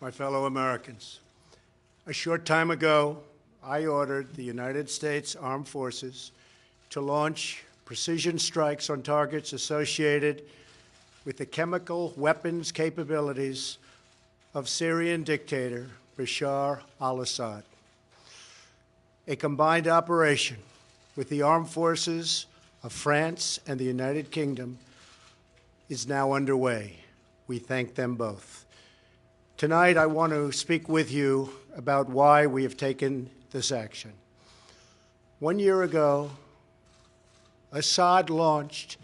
my fellow Americans. A short time ago, I ordered the United States Armed Forces to launch precision strikes on targets associated with the chemical weapons capabilities of Syrian dictator Bashar al-Assad. A combined operation with the armed forces of France and the United Kingdom is now underway. We thank them both. Tonight, I want to speak with you about why we have taken this action. 1 year ago, Assad launched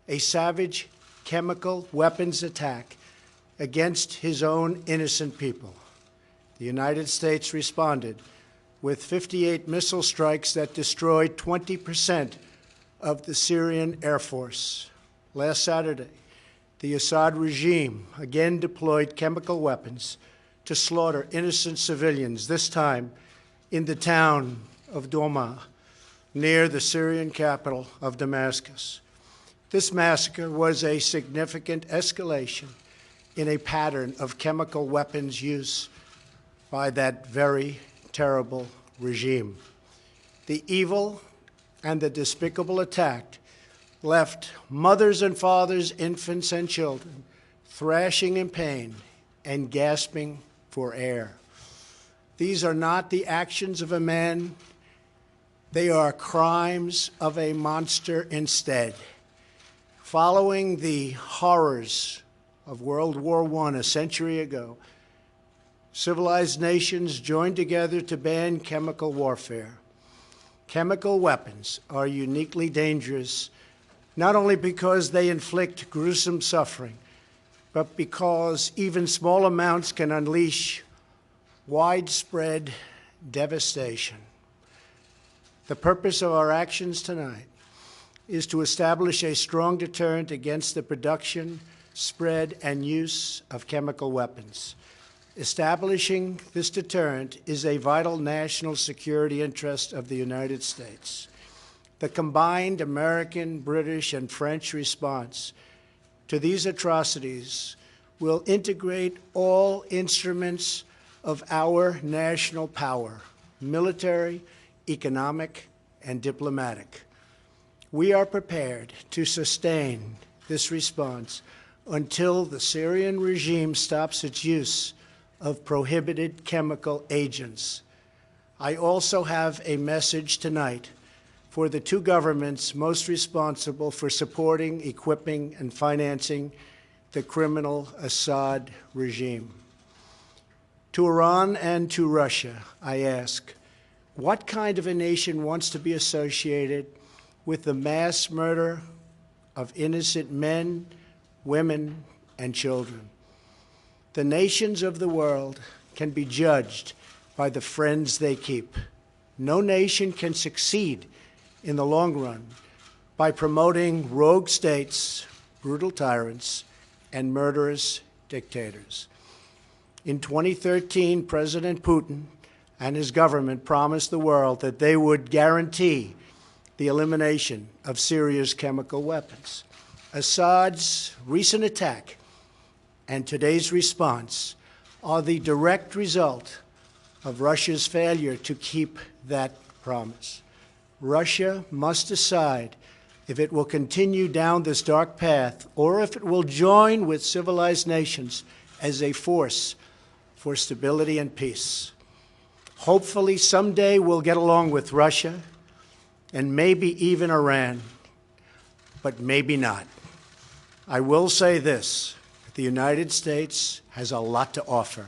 a savage chemical weapons attack against his own innocent people. The United States responded with 58 missile strikes that destroyed 20% of the Syrian Air Force. Last Saturday, the Assad regime again deployed chemical weapons to slaughter innocent civilians, this time in the town of Douma, near the Syrian capital of Damascus. This massacre was a significant escalation in a pattern of chemical weapons use by that very terrible regime. The evil and the despicable attack left mothers and fathers, infants and children thrashing in pain and gasping for air. These are not the actions of a man. They are crimes of a monster instead. Following the horrors of World War I a century ago, civilized nations joined together to ban chemical warfare. Chemical weapons are uniquely dangerous, not only because they inflict gruesome suffering, but because even small amounts can unleash widespread devastation. The purpose of our actions tonight is to establish a strong deterrent against the production, spread, and use of chemical weapons. Establishing this deterrent is a vital national security interest of the United States. The combined American, British, and French response to these atrocities will integrate all instruments of our national power, military, economic, and diplomatic. We are prepared to sustain this response until the Syrian regime stops its use of prohibited chemical agents. I also have a message tonight for the two governments most responsible for supporting, equipping, and financing the criminal Assad regime. To Iran and to Russia, I ask, what kind of a nation wants to be associated with the mass murder of innocent men, women, and children? The nations of the world can be judged by the friends they keep. No nation can succeed in the long run by promoting rogue states, brutal tyrants, and murderous dictators. In 2013, President Putin and his government promised the world that they would guarantee the elimination of Syria's chemical weapons. Assad's recent attack and today's response are the direct result of Russia's failure to keep that promise. Russia must decide if it will continue down this dark path or if it will join with civilized nations as a force for stability and peace. Hopefully, someday we'll get along with Russia and maybe even Iran, but maybe not. I will say this, the United States has a lot to offer.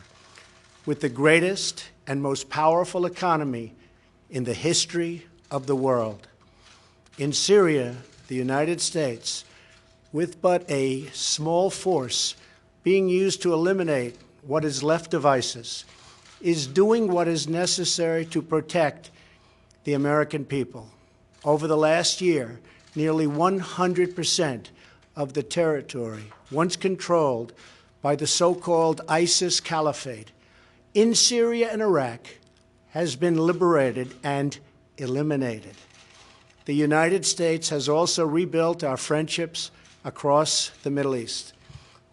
With the greatest and most powerful economy in the history of the world. In Syria, the United States, with but a small force being used to eliminate what is left of ISIS, is doing what is necessary to protect the American people. Over the last year, nearly 100% of the territory once controlled by the so-called ISIS Caliphate in Syria and Iraq has been liberated and eliminated. The United States has also rebuilt our friendships across the Middle East.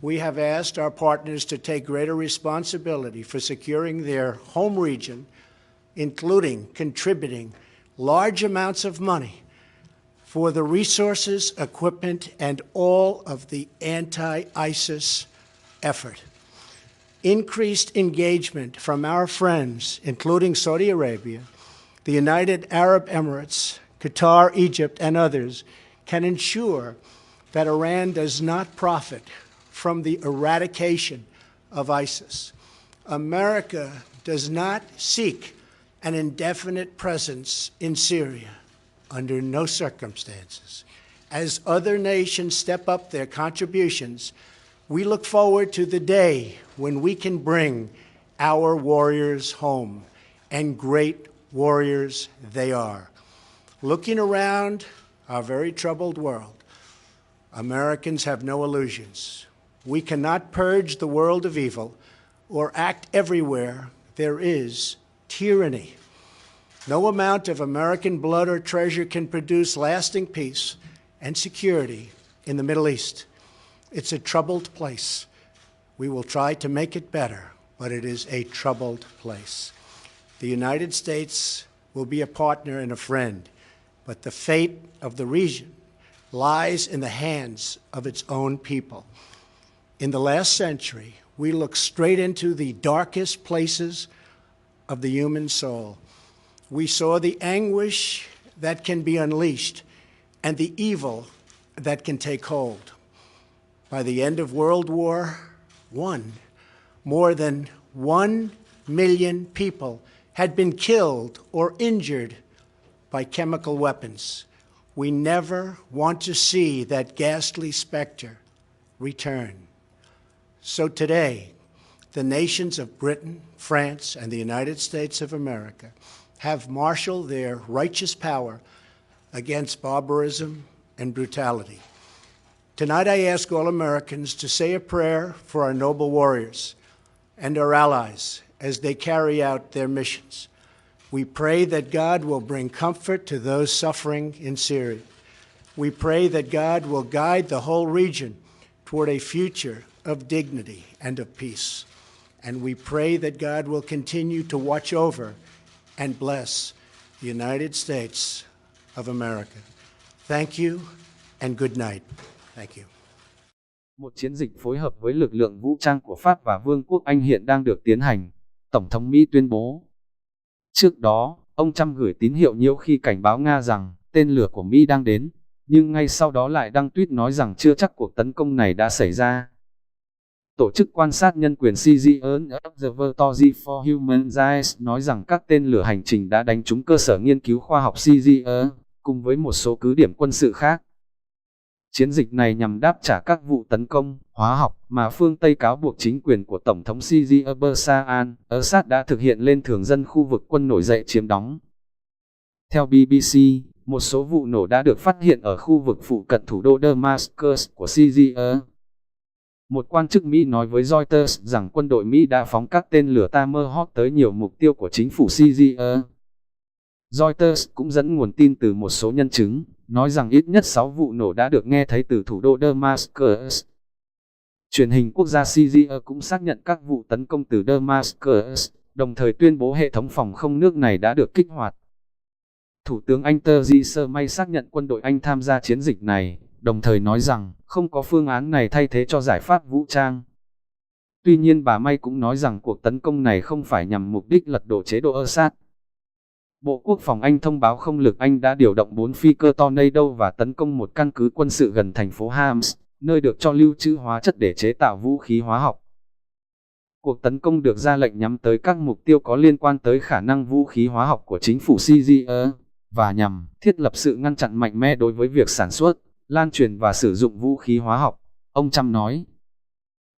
we have asked our partners to take greater responsibility for securing their home region, including contributing large amounts of money for the resources, equipment, and all of the anti-ISIS effort. Increased engagement from our friends, including Saudi Arabia, the United Arab Emirates, Qatar, Egypt, and others, can ensure that Iran does not profit from the eradication of ISIS. America does not seek an indefinite presence in Syria under no circumstances. As other nations step up their contributions, we look forward to the day when we can bring our warriors home, and great warriors they are. Looking around our very troubled world, Americans have no illusions. We cannot purge the world of evil or act everywhere there is tyranny. No amount of American blood or treasure can produce lasting peace and security in the Middle East. It's a troubled place. We will try to make it better, but it is a troubled place. The United States will be a partner and a friend, but the fate of the region lies in the hands of its own people. In the last century, we looked straight into the darkest places of the human soul. We saw the anguish that can be unleashed and the evil that can take hold. By the end of World War I, more than 1 million people had been killed or injured by chemical weapons. We never want to see that ghastly specter return. So today, the nations of Britain, France, and the United States of America have marshaled their righteous power against barbarism and brutality. Tonight I ask all Americans to say a prayer for our noble warriors and our allies as they carry out their missions. We pray that God will bring comfort to those suffering in Syria. We pray that God will guide the whole region toward a future of dignity and of peace. And we pray that God will continue to watch over and bless the United States of America. Thank you and good night. Thank you. Một chiến dịch phối hợp với lực lượng vũ trang của Pháp và Vương quốc Anh hiện đang được tiến hành, Tổng thống Mỹ tuyên bố. Trước đó, ông Trump gửi tín hiệu nhiễu khi cảnh báo Nga rằng tên lửa của Mỹ đang đến, nhưng ngay sau đó lại đăng tweet nói rằng chưa chắc cuộc tấn công này đã xảy ra. Tổ chức quan sát nhân quyền Syria Observatory for Human Rights nói rằng các tên lửa hành trình đã đánh trúng cơ sở nghiên cứu khoa học Syria, cùng với một số cứ điểm quân sự khác. Chiến dịch này nhằm đáp trả các vụ tấn công hóa học mà phương Tây cáo buộc chính quyền của Tổng thống Syria Bashar al-Assad đã thực hiện lên thường dân khu vực quân nổi dậy chiếm đóng. Theo BBC, một số vụ nổ đã được phát hiện ở khu vực phụ cận thủ đô Damascus của Syria. Một quan chức Mỹ nói với Reuters rằng quân đội Mỹ đã phóng các tên lửa Tomahawk tới nhiều mục tiêu của chính phủ Syria. Reuters cũng dẫn nguồn tin từ một số nhân chứng, nói rằng ít nhất 6 vụ nổ đã được nghe thấy từ thủ đô Damascus. Truyền hình quốc gia Syria cũng xác nhận các vụ tấn công từ Damascus, đồng thời tuyên bố hệ thống phòng không nước này đã được kích hoạt. Thủ tướng Anh Theresa May xác nhận quân đội Anh tham gia chiến dịch này, đồng thời nói rằng không có phương án này thay thế cho giải pháp vũ trang. Tuy nhiên bà May cũng nói rằng cuộc tấn công này không phải nhằm mục đích lật đổ chế độ Assad. Bộ Quốc phòng Anh thông báo không lực Anh đã điều động 4 phi cơ Tornado và tấn công một căn cứ quân sự gần thành phố Hams, nơi được cho lưu trữ hóa chất để chế tạo vũ khí hóa học. Cuộc tấn công được ra lệnh nhắm tới các mục tiêu có liên quan tới khả năng vũ khí hóa học của chính phủ Syria, và nhằm thiết lập sự ngăn chặn mạnh mẽ đối với việc sản xuất, lan truyền và sử dụng vũ khí hóa học, ông Trump nói.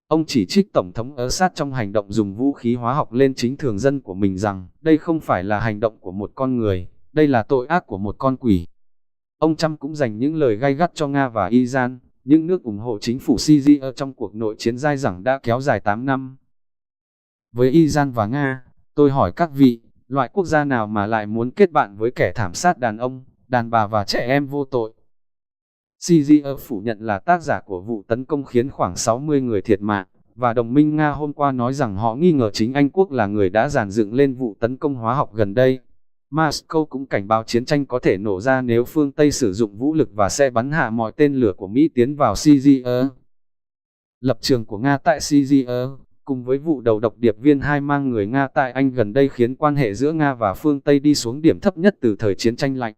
Ông chỉ trích Tổng thống Assad trong hành động dùng vũ khí hóa học lên chính thường dân của mình rằng đây không phải là hành động của một con người, đây là tội ác của một con quỷ. Ông Trump cũng dành những lời gay gắt cho Nga và Iran, những nước ủng hộ chính phủ Syria trong cuộc nội chiến dai dẳng đã kéo dài 8 năm. Với Iran và Nga, tôi hỏi các vị, loại quốc gia nào mà lại muốn kết bạn với kẻ thảm sát đàn ông, đàn bà và trẻ em vô tội? Syria phủ nhận là tác giả của vụ tấn công khiến khoảng 60 người thiệt mạng, và đồng minh Nga hôm qua nói rằng họ nghi ngờ chính Anh quốc là người đã dàn dựng lên vụ tấn công hóa học gần đây. Moscow cũng cảnh báo chiến tranh có thể nổ ra nếu phương Tây sử dụng vũ lực và sẽ bắn hạ mọi tên lửa của Mỹ tiến vào Syria. Lập trường của Nga tại Syria, cùng với vụ đầu độc điệp viên 2 mang người Nga tại Anh gần đây khiến quan hệ giữa Nga và phương Tây đi xuống điểm thấp nhất từ thời chiến tranh lạnh.